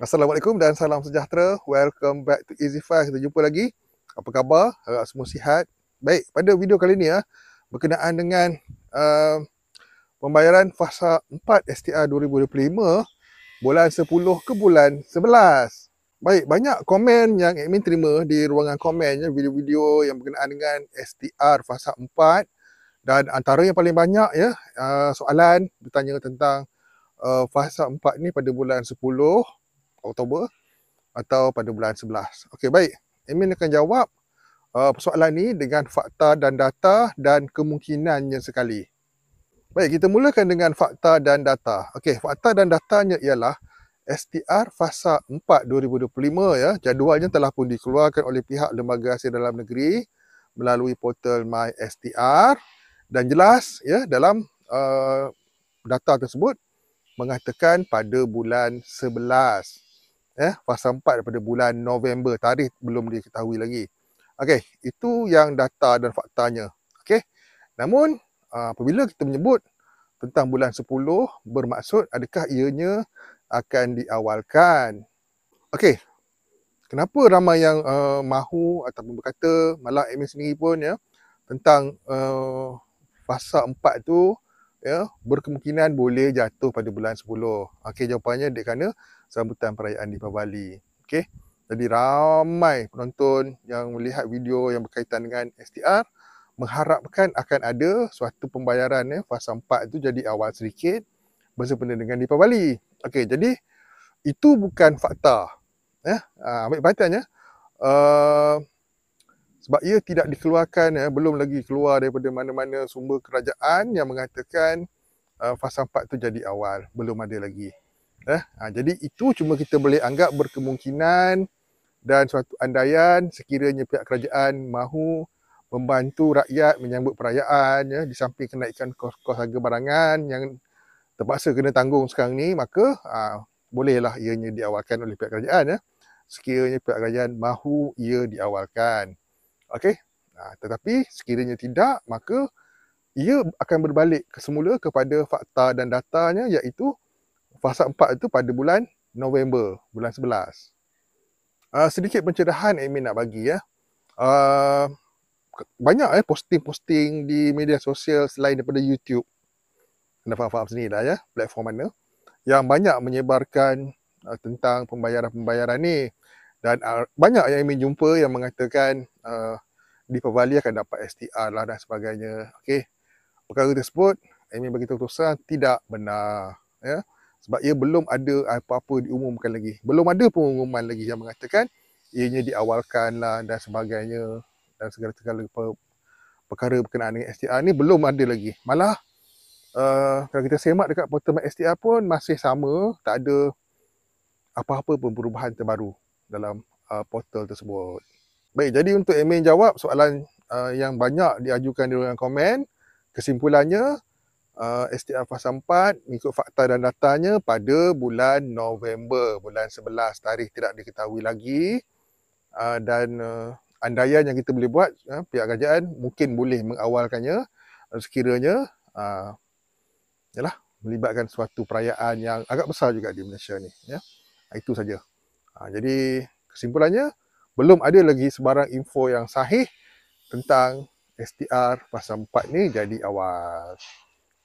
Assalamualaikum dan salam sejahtera. Welcome back to Easy Fast. Kita jumpa lagi. Apa khabar? Harap semua sihat. Baik, pada video kali ini berkenaan dengan uh, pembayaran fasa 4 STR 2025 bulan 10 ke bulan 11. Baik, banyak komen yang admin terima di ruangan komen video-video yang berkenaan dengan STR fasa 4, dan antara yang paling banyak soalan bertanya tentang fasa 4 ni pada bulan 10 Oktober atau pada bulan 11. Okey, baik. Admin akan jawab persoalan ni dengan fakta dan data dan kemungkinannya sekali. Baik, kita mulakan dengan fakta dan data. Okey, fakta dan datanya ialah STR Fasa 4 2025 jadualnya telah pun dikeluarkan oleh pihak Lembaga Hasil Dalam Negeri melalui portal MySTR, dan jelas dalam data tersebut mengatakan pada bulan 11. Fasa 4 pada bulan November, tarikh belum diketahui lagi. Okey, itu yang data dan faktanya. Okey. Namun apabila kita menyebut tentang bulan 10, bermaksud adakah ianya akan diawalkan? Okey. Kenapa ramai yang mahu ataupun berkata, malah admin sendiri pun tentang fasa 4 tu berkemungkinan boleh jatuh pada bulan 10. Okey, jawapannya kerana sambutan perayaan Deepavali. Okey. Jadi ramai penonton yang melihat video yang berkaitan dengan STR mengharapkan akan ada suatu pembayaran fasa 4 itu jadi awal sedikit bersempena dengan Deepavali. Okey, jadi itu bukan fakta. Ambil perhatian sebab ia tidak dikeluarkan, belum lagi keluar daripada mana-mana sumber kerajaan yang mengatakan fasa 4 tu jadi awal. Belum ada lagi. Jadi itu cuma kita boleh anggap berkemungkinan dan suatu andaian sekiranya pihak kerajaan mahu membantu rakyat menyambut perayaan, di samping kenaikan kos-kos harga barangan yang terpaksa kena tanggung sekarang ni, maka bolehlah ianya diawalkan oleh pihak kerajaan. Sekiranya pihak kerajaan mahu ia diawalkan. Okey. Tetapi sekiranya tidak, maka ia akan berbalik semula kepada fakta dan datanya, iaitu fasa 4 itu pada bulan November, bulan 11. Sedikit pencerahan admin nak bagi banyak posting-posting di media sosial selain daripada YouTube. Anda faham sendiri dah platform mana yang banyak menyebarkan tentang pembayaran-pembayaran ni, dan banyak yang admin jumpa yang mengatakan Deepavali akan dapat STR lah dan sebagainya. Okey. Perkara tersebut admin bagi tahu terus tidak benar sebab ia belum ada apa-apa diumumkan lagi. Belum ada pengumuman lagi yang mengatakan ianya diawalkan lah dan sebagainya, dan segala-segala perkara berkenaan dengan STR ni belum ada lagi. Malah kalau kita semak dekat portal STR pun masih sama, tak ada apa-apa pun perubahan terbaru dalam portal tersebut. Baik, jadi untuk admin jawab soalan yang banyak diajukan di ruangan komen, kesimpulannya STR fasa 4 mengikut fakta dan datanya pada bulan November, bulan 11, tarikh tidak diketahui lagi, dan andaian yang kita boleh buat, pihak kerajaan mungkin boleh mengawalkannya sekiranya melibatkan suatu perayaan yang agak besar juga di Malaysia ni. Itu saja. Jadi kesimpulannya, belum ada lagi sebarang info yang sahih tentang STR fasa 4 ni jadi awal.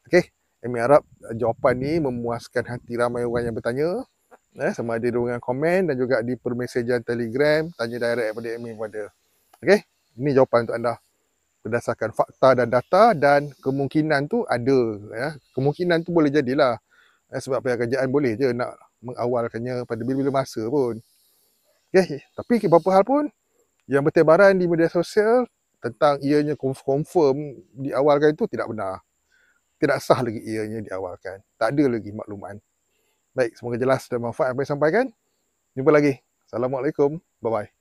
Okey, kami harap jawapan ni memuaskan hati ramai orang yang bertanya, sama ada di ruangan komen dan juga di permesejan Telegram, tanya direct daripada admin pada. Okey, ini jawapan untuk anda berdasarkan fakta dan data, dan kemungkinan tu ada. Kemungkinan tu boleh jadilah, sebab pihak kerajaan boleh je nak mengawalkannya pada bila-bila masa pun. Okay. Tapi beberapa hal pun yang bertebaran di media sosial tentang ianya confirm diawalkan itu tidak benar. Tidak sah lagi ianya diawalkan. Tak ada lagi makluman. Baik, semoga jelas dan manfaat apa yang disampaikan. Jumpa lagi. Assalamualaikum. Bye-bye.